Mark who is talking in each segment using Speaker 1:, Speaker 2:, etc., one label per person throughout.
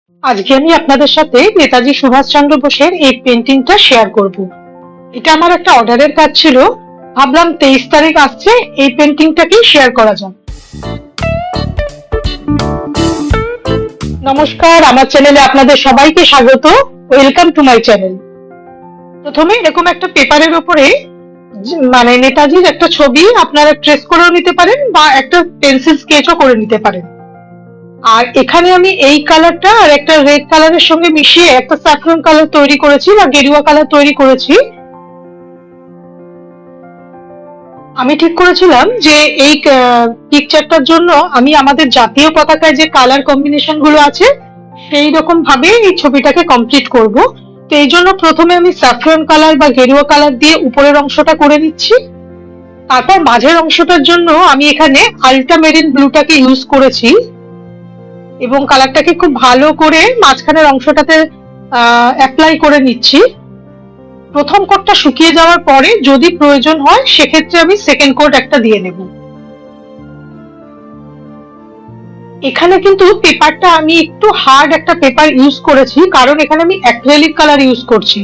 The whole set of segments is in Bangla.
Speaker 1: আজকে আমি আপনাদের সাথে নেতাজি সুভাষচন্দ্র বোসের এই পেন্টিংটা শেয়ার করব। এটা আমার একটা অর্ডারের কাজ ছিল, ভাবলাম 23 তারিখ আসছে, এই পেন্টিংটাকেই শেয়ার করা যাক। নমস্কার, আমার চ্যানেলে আপনাদের সবাইকে স্বাগত। Welcome to my channel. প্রথমে এরকম একটা পেপারের উপরে মানে নেতাজির একটা ছবি আপনারা ট্রেস করেও নিতে পারেন বা একটা পেন্সিল স্কেচও করে নিতে পারেন। আর এখানে আমি এই কালারটা আর একটা রেড কালারের সঙ্গে মিশিয়ে একটা স্যাফরন কালার তৈরি করেছি বা গেরুয়া কালার তৈরি করেছি। আমি ঠিক করেছিলাম যে এই পিকচারটার জন্য আমি আমাদের জাতীয় পতাকায় যে কালার কম্বিনেশন গুলো আছে সেই রকম ভাবে এই ছবিটাকে কমপ্লিট করব। তো এই জন্য প্রথমে আমি স্যাফরন কালার বা গেরুয়া কালার দিয়ে উপরের অংশটা করে নিচ্ছি। তারপর মাঝের অংশটার জন্য আমি এখানে আল্ট্রামেরিন ব্লুটাকে ইউজ করেছি এবং কালারটাকে খুব ভালো করে মাঝখানের অংশটাতে অ্যাপ্লাই করে নিচ্ছি। প্রথম কোটটা শুকিয়ে যাওয়ার পরে যদি প্রয়োজন হয় সেক্ষেত্রে আমি সেকেন্ড কোট একটা দিয়ে নেব। এখানে কিন্তু পেপারটা আমি একটু হার্ড একটা পেপার ইউজ করেছি, কারণ এখানে আমি অ্যাক্রিলিক কালার ইউজ করছি।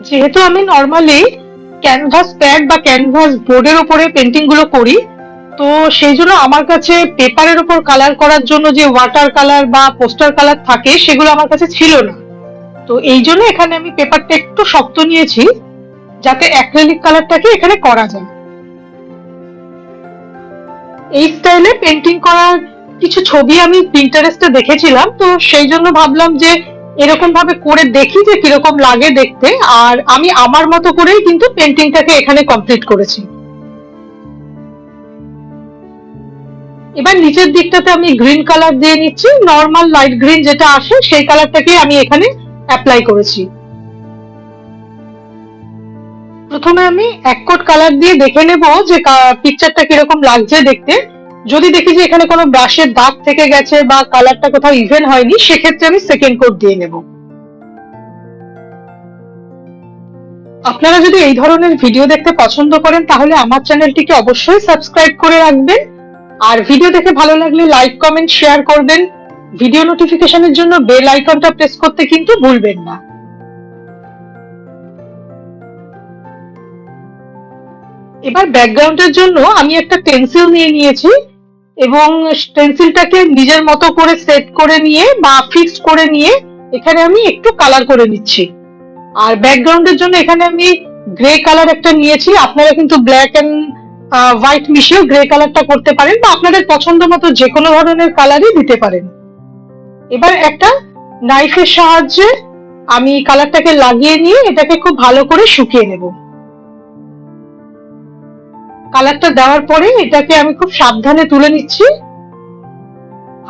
Speaker 1: যেহেতু আমি নর্মালি ক্যানভাস প্যাড বা ক্যানভাস বোর্ডের উপরে পেন্টিং গুলো করি, তো সেই জন্য আমার কাছে পেপারের উপর কালার করার জন্য যে ওয়াটার কালার বা পোস্টার কালার থাকে সেগুলো আমার কাছে ছিল না। তো এই জন্য এখানে আমি পেপারটা একটু শক্ত নিয়েছি যাতে অ্যাক্রিলিক কালারটাকে এখানে করা যায়। এই স্টাইলে পেন্টিং করার কিছু ছবি আমি পিন্টারেস্টে দেখেছিলাম, তো সেই জন্য ভাবলাম যে এরকম ভাবে করে দেখি যে কিরকম লাগে দেখতে। আর আমি আমার মতো করেই কিন্তু পেন্টিংটাকে এখানে কমপ্লিট করেছি। এবার নিচের দিকটাতে আমি গ্রিন কালার দিয়ে নিচ্ছি, নর্মাল লাইট গ্রিন যেটা আসে সেই কালারটাকে আমি এখানে অ্যাপ্লাই করেছি। প্রথমে আমি এক কোট কালার দিয়ে দেখে নেব যে পিকচারটা কিরকম লাগছে দেখতে। যদি দেখি যে এখানে কোনো ব্রাশের দাগ থেকে গেছে বা কালারটা কোথাও ইভেন হয়নি, সেক্ষেত্রে আমি সেকেন্ড কোট দিয়ে নেব। আপনারা যদি এই ধরনের ভিডিও দেখতে পছন্দ করেন তাহলে আমার চ্যানেলটিকে অবশ্যই সাবস্ক্রাইব করে রাখবেন। আর ভিডিও দেখে ভালো লাগলে লাইক, কমেন্ট, শেয়ার করবেন। ভিডিও নোটিফিকেশনের জন্য বেল আইকনটা প্রেস করতে কিন্তু ভুলবেন না। এবার ব্যাকগ্রাউন্ডের জন্য আমি একটা পেন্সিল নিয়ে নিয়েছি এবং পেন্সিলটাকে নিজের মতো করে সেট করে নিয়ে বা ফিক্সড করে নিয়ে এখানে আমি একটু কালার করে নিচ্ছি। আর ব্যাকগ্রাউন্ডের জন্য এখানে আমি গ্রে কালার একটা নিয়েছি। আপনারা কিন্তু ব্ল্যাক এন্ড হোয়াইট মিশিয়ে গ্রে কালারটা করতে পারেন বা আপনাদের পছন্দ মতো যে কোনো ধরনের কালারই দিতে পারেন। এবার একটা নাইফের সাহায্যে আমি কালারটাকে লাগিয়ে নিয়ে এটাকে খুব ভালো করে শুকিয়ে নেব। কালারটা দেওয়ার পরে এটাকে আমি খুব সাবধানে তুলে নিচ্ছি।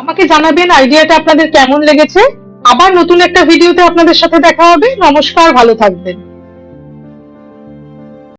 Speaker 1: আমাকে জানাবেন আইডিয়াটা আপনাদের কেমন লেগেছে। আবার নতুন একটা ভিডিওতে আপনাদের সাথে দেখা হবে। নমস্কার, ভালো থাকবেন।